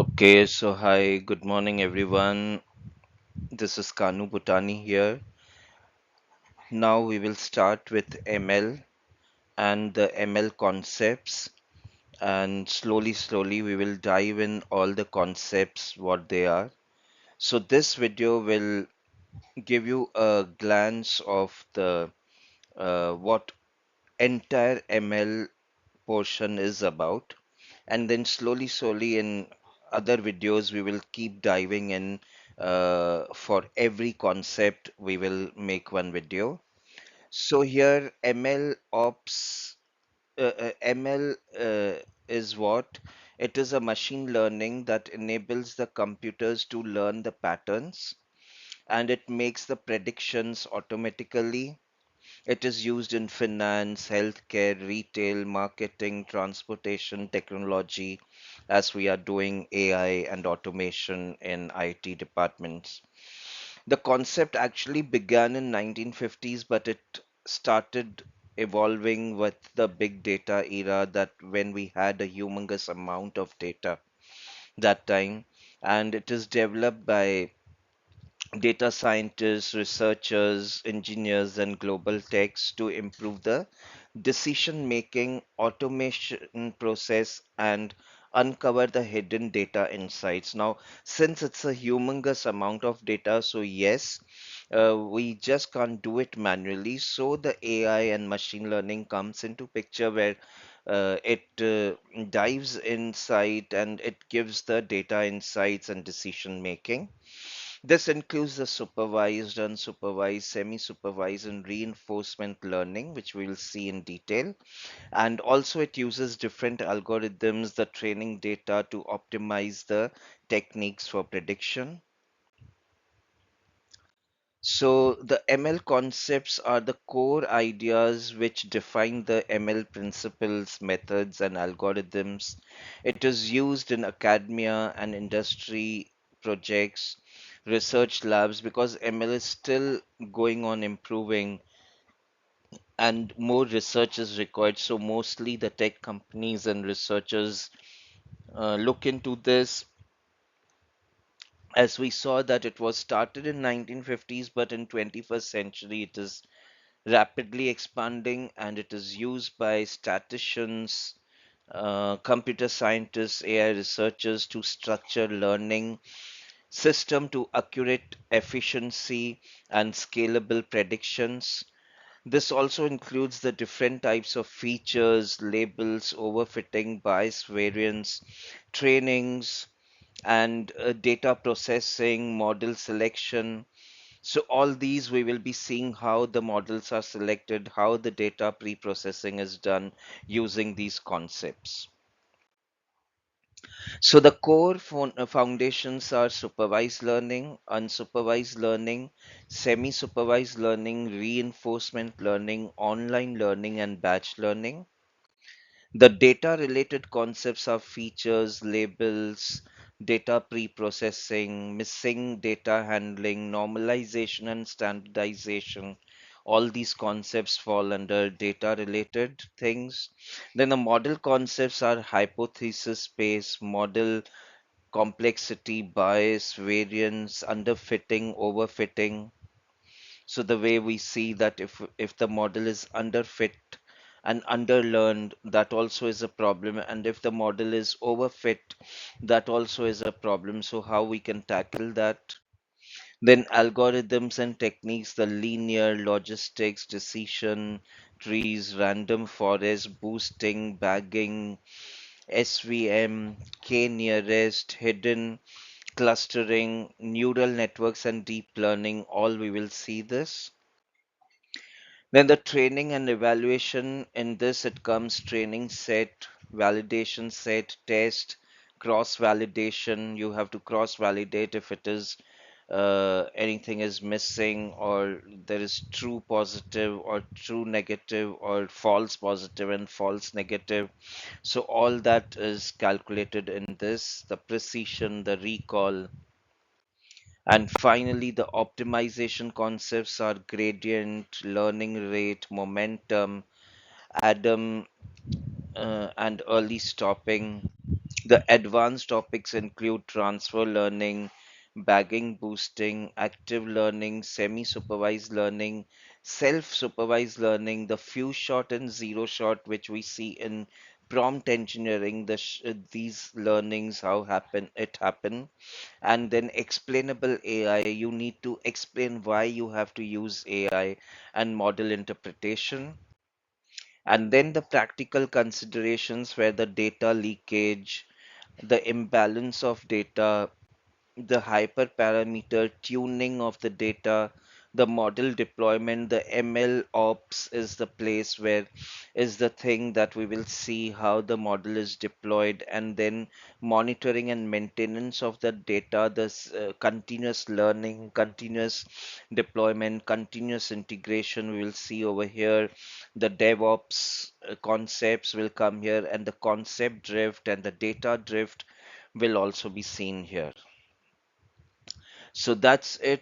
Okay, so hi, good morning everyone. This is Kanu Butani here. Now we will start with ML and the ML concepts, and slowly we will dive in all the concepts, what they are. So this video will give you a glance of the what entire ML portion is about, and then slowly in other videos we will keep diving in. For every concept we will make one video. So here ML is what it is: a machine learning that enables the computers to learn the patterns, and it makes the predictions automatically. It is used in finance, healthcare, retail, marketing, transportation, technology, as we are doing AI and automation in IT departments. The concept actually began in 1950s, but it started evolving with the big data era, that when we had a humongous amount of data that time, and it is developed by data scientists, researchers, engineers, and global techs to improve the decision making, automation process, and uncover the hidden data insights. Now, since it's a humongous amount of data, so yes, we just can't do it manually. So the AI and machine learning comes into picture, where it dives inside and it gives the data insights and decision making. This includes the supervised, unsupervised, semi-supervised, and reinforcement learning, which we will see in detail. And also it uses different algorithms, the training data, to optimize the techniques for prediction. So the ML concepts are the core ideas which define the ML principles, methods, and algorithms. It is used in academia and industry projects, research labs, because ML is still going on improving and more research is required. So mostly the tech companies and researchers look into this, as we saw that it was started in 1950s, but in 21st century it is rapidly expanding, and it is used by statisticians, computer scientists, AI researchers to structure learning system to accurate efficiency and scalable predictions. This also includes the different types of features, labels, overfitting, bias variance, trainings, and data processing, model selection. So all these we will be seeing how the models are selected, how the data pre-processing is done using these concepts. So the core foundations are supervised learning, unsupervised learning, semi-supervised learning, reinforcement learning, online learning, and batch learning. The data related concepts are features, labels, data pre-processing, missing data handling, normalization and standardization. All these concepts fall under data related things. Then the model concepts are hypothesis space, model complexity, bias, variance, underfitting, overfitting. So the way we see that if the model is underfit and underlearned, that also is a problem. And if the model is overfit, that also is a problem. So how we can tackle that? Then algorithms and techniques, the linear, logistics, decision trees, random forest, boosting, bagging, SVM, K nearest, hidden clustering, neural networks, and deep learning. All we will see this. Then the training and evaluation, in this it comes training set, validation set, test, cross validation. You have to cross validate if it is anything is missing, or there is true positive or true negative, or false positive and false negative. So all that is calculated in this, the precision, the recall. And finally, the optimization concepts are gradient, learning rate, momentum, Adam, and early stopping. The advanced topics include transfer learning, bagging boosting, active learning, semi supervised learning, self supervised learning, the few shot and zero shot, which we see in prompt engineering. These learnings, how happen, and then explainable AI. You need to explain why you have to use AI and model interpretation. And then the practical considerations where the data leakage, the imbalance of data, the hyperparameter tuning of the data, the model deployment, the ML ops is the place where is the thing that we will see how the model is deployed, and then monitoring and maintenance of the data, this continuous learning, continuous deployment, continuous integration we will see over here. The DevOps concepts will come here, and the concept drift and the data drift will also be seen here. So that's it